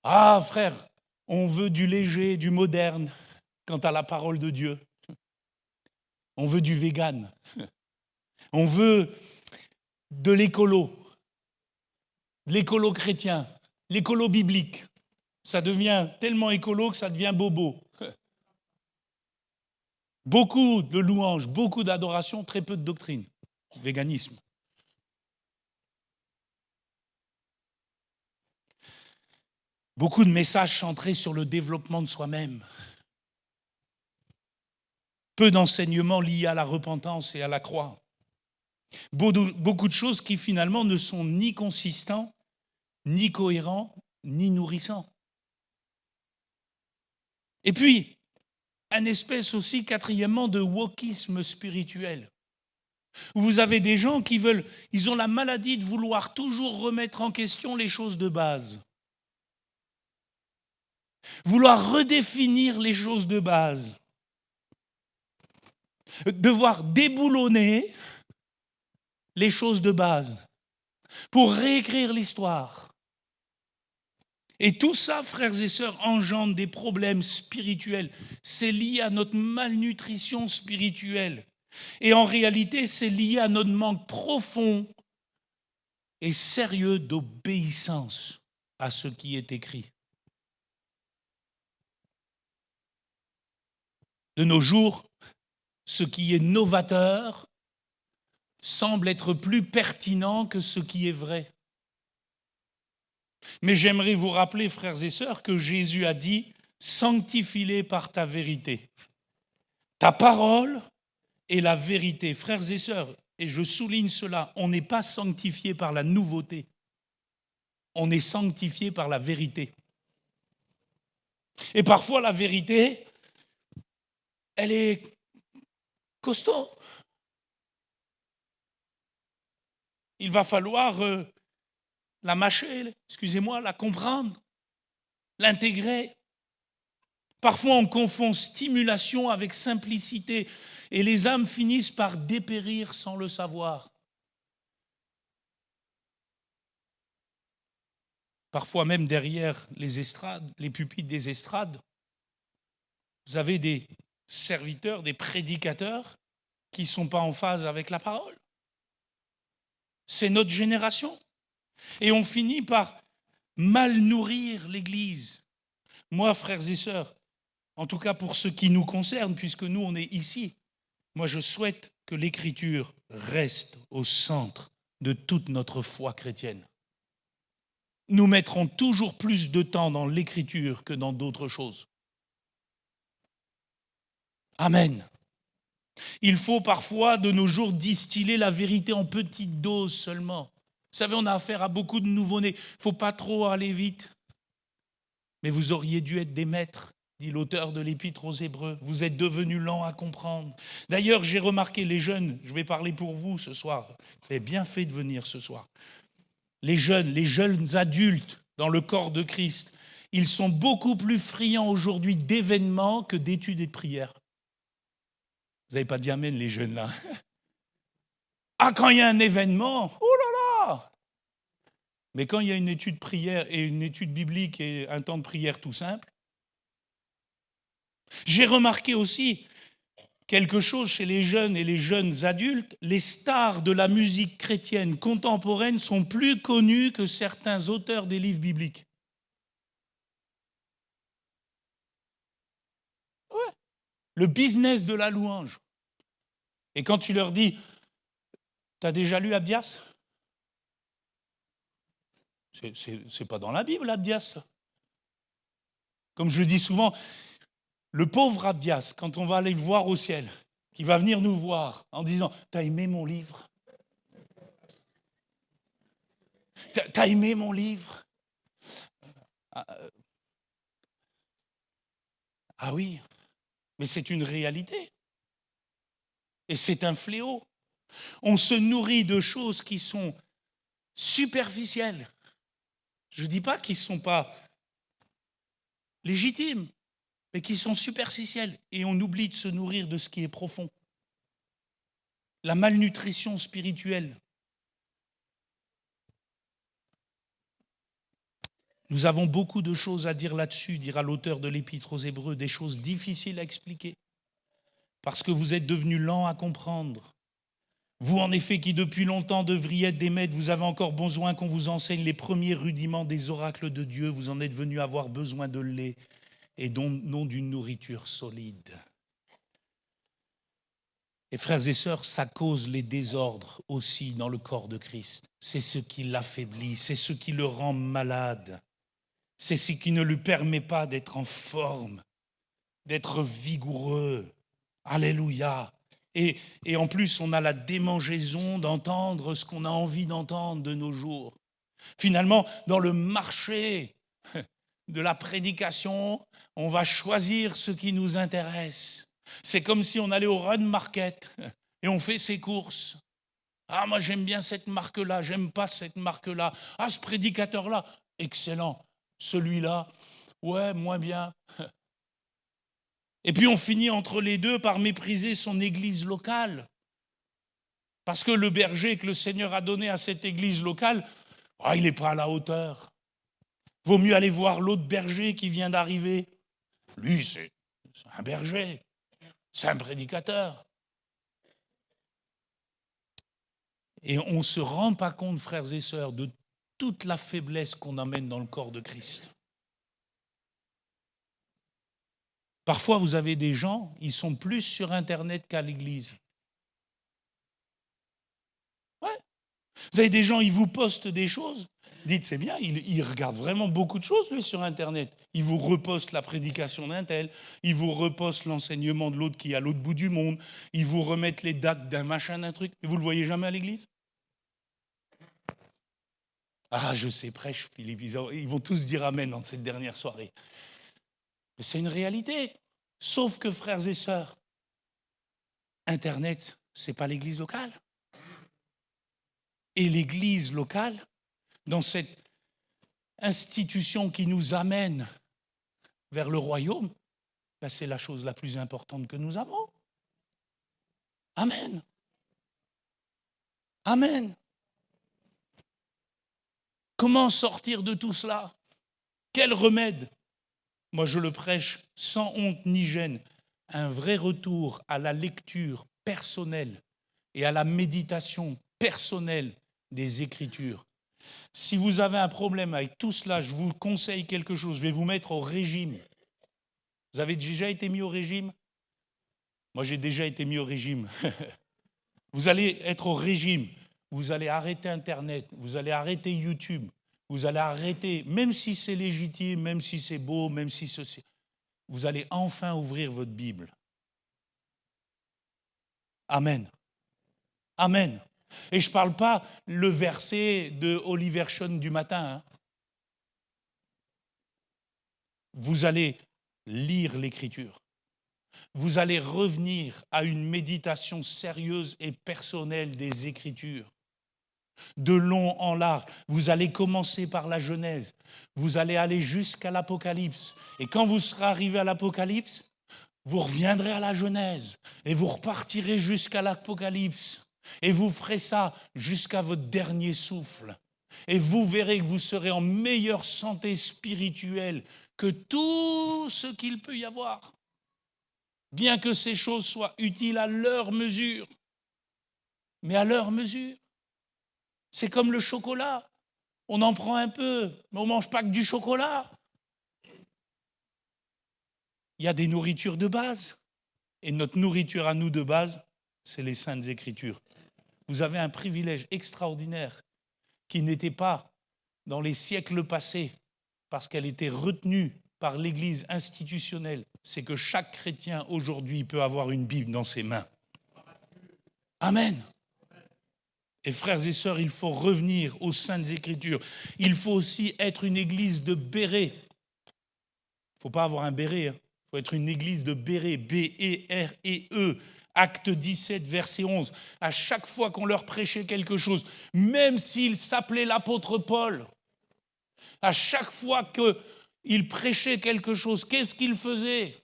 ah frère, on veut du léger, du moderne, quant à la parole de Dieu. On veut du vegan. On veut de l'écolo chrétien, l'écolo biblique. Ça devient tellement écolo que ça devient bobo. Beaucoup de louanges, beaucoup d'adoration, très peu de doctrine. Véganisme. Beaucoup de messages centrés sur le développement de soi-même. Peu d'enseignements liés à la repentance et à la croix. Beaucoup de choses qui finalement ne sont ni consistants, ni cohérents, ni nourrissants. Et puis, un espèce aussi, quatrièmement, de wokisme spirituel. Vous avez des gens qui ils ont la maladie de vouloir toujours remettre en question les choses de base. Vouloir redéfinir les choses de base. Devoir déboulonner les choses de base pour réécrire l'histoire. Et tout ça, frères et sœurs, engendre des problèmes spirituels. C'est lié à notre malnutrition spirituelle. Et en réalité, c'est lié à notre manque profond et sérieux d'obéissance à ce qui est écrit. De nos jours, ce qui est novateur semble être plus pertinent que ce qui est vrai. Mais j'aimerais vous rappeler, frères et sœurs, que Jésus a dit « Sanctifie-les par ta vérité ». Ta parole est la vérité. Frères et sœurs, et je souligne cela, on n'est pas sanctifié par la nouveauté. On est sanctifié par la vérité. Et parfois, la vérité, elle est costaud. Il va falloir la mâcher, excusez-moi, la comprendre, l'intégrer. Parfois, on confond stimulation avec simplicité et les âmes finissent par dépérir sans le savoir. Parfois même derrière les estrades, les pupitres des estrades, vous avez des serviteurs, des prédicateurs qui ne sont pas en phase avec la parole. C'est notre génération. Et on finit par mal nourrir l'Église. Moi, frères et sœurs, en tout cas pour ce qui nous concerne, puisque nous, on est ici, moi, je souhaite que l'Écriture reste au centre de toute notre foi chrétienne. Nous mettrons toujours plus de temps dans l'Écriture que dans d'autres choses. Amen. Il faut parfois, de nos jours, distiller la vérité en petites doses seulement. Vous savez, on a affaire à beaucoup de nouveau-nés. Il ne faut pas trop aller vite. Mais vous auriez dû être des maîtres, dit l'auteur de l'Épître aux Hébreux. Vous êtes devenus lents à comprendre. D'ailleurs, j'ai remarqué les jeunes, je vais parler pour vous ce soir. Vous avez bien fait de venir ce soir. Les jeunes adultes dans le corps de Christ, ils sont beaucoup plus friands aujourd'hui d'événements que d'études et de prières. Vous n'avez pas dit amen, les jeunes là. Ah, quand il y a un événement, oh là là! Mais quand il y a une étude prière et une étude biblique et un temps de prière tout simple, j'ai remarqué aussi quelque chose chez les jeunes et les jeunes adultes, les stars de la musique chrétienne contemporaine sont plus connus que certains auteurs des livres bibliques. Ouais. Le business de la louange. Et quand tu leur dis, t'as déjà lu Abdias ? C'est pas dans la Bible, Abdias. Comme je le dis souvent, le pauvre Abdias, quand on va aller le voir au ciel, qui va venir nous voir en disant « T'as aimé mon livre ? T'as aimé mon livre ?» Ah oui, mais c'est une réalité. Et c'est un fléau. On se nourrit de choses qui sont superficielles. Je ne dis pas qu'ils ne sont pas légitimes, mais qui sont superficielles. Et on oublie de se nourrir de ce qui est profond. La malnutrition spirituelle. Nous avons beaucoup de choses à dire là-dessus, dira l'auteur de l'Épître aux Hébreux, des choses difficiles à expliquer. Parce que vous êtes devenus lents à comprendre. Vous, en effet, qui depuis longtemps devriez être des maîtres, vous avez encore besoin qu'on vous enseigne les premiers rudiments des oracles de Dieu. Vous en êtes venus avoir besoin de lait et non d'une nourriture solide. Et frères et sœurs, ça cause les désordres aussi dans le corps de Christ. C'est ce qui l'affaiblit, c'est ce qui le rend malade. C'est ce qui ne lui permet pas d'être en forme, d'être vigoureux. Alléluia. Et en plus, on a la démangeaison d'entendre ce qu'on a envie d'entendre de nos jours. Finalement, dans le marché de la prédication, on va choisir ce qui nous intéresse. C'est comme si on allait au Run Market et on fait ses courses. Ah, moi j'aime bien cette marque-là, j'aime pas cette marque-là. Ah, ce prédicateur-là, excellent. Celui-là, ouais, moins bien. Et puis on finit entre les deux par mépriser son église locale. Parce que le berger que le Seigneur a donné à cette église locale, ah, il n'est pas à la hauteur. Vaut mieux aller voir l'autre berger qui vient d'arriver. Lui, c'est un berger, c'est un prédicateur. Et on ne se rend pas compte, frères et sœurs, de toute la faiblesse qu'on amène dans le corps de Christ. Parfois, vous avez des gens, ils sont plus sur Internet qu'à l'église. Ouais. Vous avez des gens, ils vous postent des choses. Dites, c'est bien, il regarde vraiment beaucoup de choses, lui, sur Internet. Il vous reposte la prédication d'un tel, il vous reposte l'enseignement de l'autre qui est à l'autre bout du monde, il vous remettent les dates d'un machin, d'un truc, et vous ne le voyez jamais à l'église. Ah, je sais, prêche, Philippe, ils vont tous dire amen dans cette dernière soirée. Mais c'est une réalité. Sauf que, frères et sœurs, Internet, ce n'est pas l'église locale. Et l'église locale, dans cette institution qui nous amène vers le royaume, ben c'est la chose la plus importante que nous avons. Amen. Amen. Comment sortir de tout cela? Quel remède? Moi, je le prêche sans honte ni gêne. Un vrai retour à la lecture personnelle et à la méditation personnelle des Écritures. Si vous avez un problème avec tout cela, je vous conseille quelque chose. Je vais vous mettre au régime. Vous avez déjà été mis au régime? Moi, j'ai déjà été mis au régime. Vous allez être au régime. Vous allez arrêter Internet. Vous allez arrêter YouTube. Vous allez arrêter, même si c'est légitime, même si c'est beau, même si ceci. Vous allez enfin ouvrir votre Bible. Amen. Amen. Et je ne parle pas le verset de Oliver Schoen du matin. Hein. Vous allez lire l'Écriture. Vous allez revenir à une méditation sérieuse et personnelle des Écritures. De long en large. Vous allez commencer par la Genèse. Vous allez aller jusqu'à l'Apocalypse. Et quand vous serez arrivé à l'Apocalypse, vous reviendrez à la Genèse. Et vous repartirez jusqu'à l'Apocalypse. Et vous ferez ça jusqu'à votre dernier souffle. Et vous verrez que vous serez en meilleure santé spirituelle que tout ce qu'il peut y avoir. Bien que ces choses soient utiles à leur mesure. Mais à leur mesure. C'est comme le chocolat. On en prend un peu, mais on ne mange pas que du chocolat. Il y a des nourritures de base. Et notre nourriture à nous de base, c'est les Saintes Écritures. Vous avez un privilège extraordinaire qui n'était pas dans les siècles passés, parce qu'elle était retenue par l'Église institutionnelle. C'est que chaque chrétien aujourd'hui peut avoir une Bible dans ses mains. Amen. Et frères et sœurs, il faut revenir aux Saintes Écritures. Il faut aussi être une église de béret. Il ne faut pas avoir un béret, hein. Il faut être une église de béret, B-E-R-E-E. Acte 17, verset 11. À chaque fois qu'on leur prêchait quelque chose, même s'il s'appelait l'apôtre Paul, à chaque fois qu'il prêchait quelque chose, qu'est-ce qu'il faisait?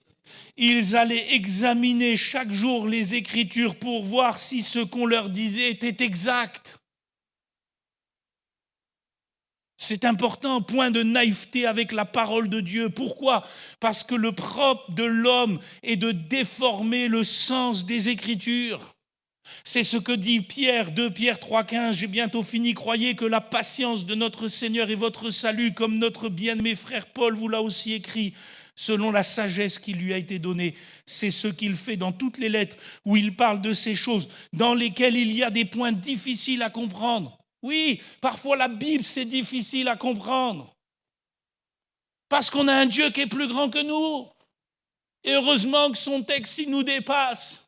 Ils allaient examiner chaque jour les Écritures pour voir si ce qu'on leur disait était exact. C'est important, point de naïveté avec la parole de Dieu. Pourquoi? Parce que le propre de l'homme est de déformer le sens des Écritures. C'est ce que dit Pierre, 2 Pierre 3,15. J'ai bientôt fini. Croyez que la patience de notre Seigneur est votre salut, comme notre bien-aimé frère Paul vous l'a aussi écrit, selon la sagesse qui lui a été donnée. C'est ce qu'il fait dans toutes les lettres où il parle de ces choses, dans lesquelles il y a des points difficiles à comprendre. Oui, parfois la Bible, c'est difficile à comprendre. Parce qu'on a un Dieu qui est plus grand que nous. Et heureusement que son texte, il nous dépasse.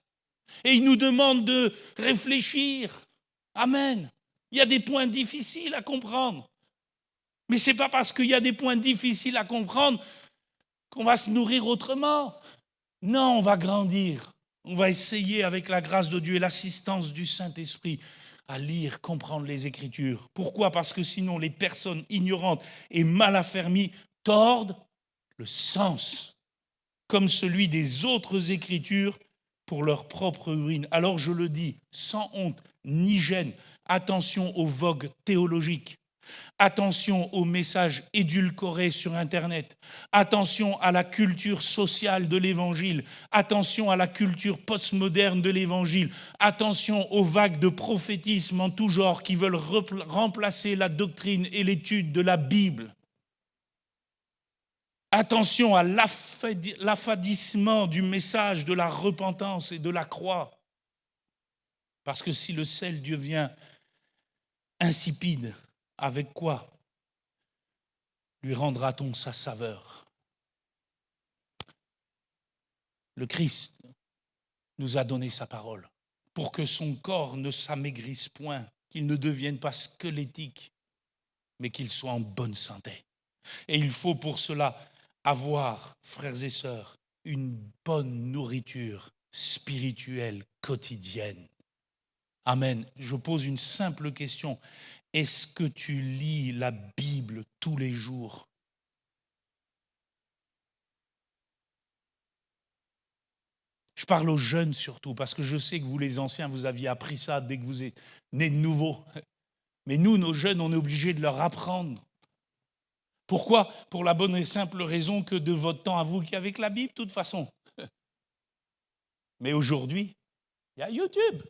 Et il nous demande de réfléchir. Amen. Il y a des points difficiles à comprendre. Mais ce n'est pas parce qu'il y a des points difficiles à comprendre qu'on va se nourrir autrement. Non, on va grandir. On va essayer, avec la grâce de Dieu et l'assistance du Saint-Esprit, à lire, comprendre les Écritures. Pourquoi? Parce que sinon, les personnes ignorantes et mal affermies tordent le sens, comme celui des autres Écritures, pour leur propre ruine. Alors je le dis, sans honte ni gêne, attention aux vogues théologiques. Attention aux messages édulcorés sur Internet. Attention à la culture sociale de l'Évangile. Attention à la culture postmoderne de l'Évangile. Attention aux vagues de prophétisme en tout genre qui veulent remplacer la doctrine et l'étude de la Bible. Attention à l'affadissement du message de la repentance et de la croix. Parce que si le sel devient insipide, avec quoi lui rendra-t-on sa saveur? Le Christ nous a donné sa parole pour que son corps ne s'amaigrisse point, qu'il ne devienne pas squelettique, mais qu'il soit en bonne santé. Et il faut pour cela avoir, frères et sœurs, une bonne nourriture spirituelle quotidienne. Amen. Je pose une simple question. Est-ce que tu lis la Bible tous les jours? Je parle aux jeunes surtout, parce que je sais que vous les anciens, vous aviez appris ça dès que vous êtes nés de nouveau. Mais nous, nos jeunes, on est obligés de leur apprendre. Pourquoi? Pour la bonne et simple raison que de votre temps à vous qui avec la Bible, de toute façon. Mais aujourd'hui, il y a YouTube.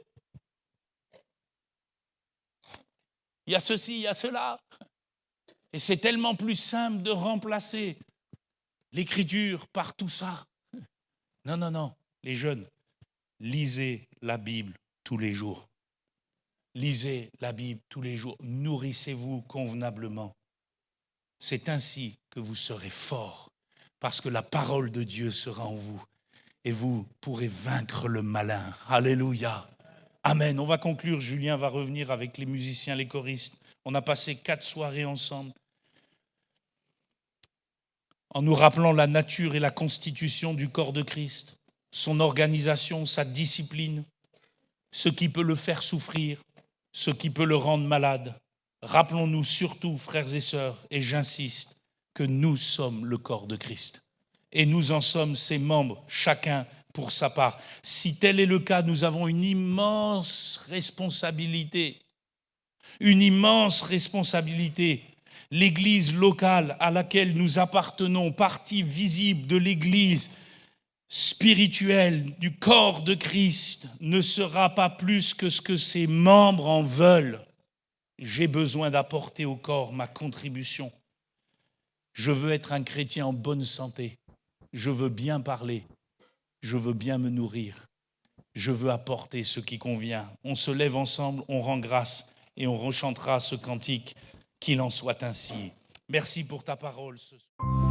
Il y a ceci, il y a cela. Et c'est tellement plus simple de remplacer l'écriture par tout ça. Non, non, non. Les jeunes, lisez la Bible tous les jours. Lisez la Bible tous les jours. Nourrissez-vous convenablement. C'est ainsi que vous serez forts, parce que la parole de Dieu sera en vous et vous pourrez vaincre le malin. Alléluia. Amen. On va conclure. Julien va revenir avec les musiciens, les choristes. On a passé 4 soirées ensemble en nous rappelant la nature et la constitution du corps de Christ, son organisation, sa discipline, ce qui peut le faire souffrir, ce qui peut le rendre malade. Rappelons-nous surtout, frères et sœurs, et j'insiste, que nous sommes le corps de Christ. Et nous en sommes ses membres, chacun pour sa part. Si tel est le cas, nous avons une immense responsabilité. Une immense responsabilité. L'Église locale à laquelle nous appartenons, partie visible de l'Église spirituelle, du corps de Christ, ne sera pas plus que ce que ses membres en veulent. J'ai besoin d'apporter au corps ma contribution. Je veux être un chrétien en bonne santé. Je veux bien parler. Je veux bien me nourrir. Je veux apporter ce qui convient. On se lève ensemble, on rend grâce et on rechantera ce cantique. Qu'il en soit ainsi. Merci pour ta parole ce soir.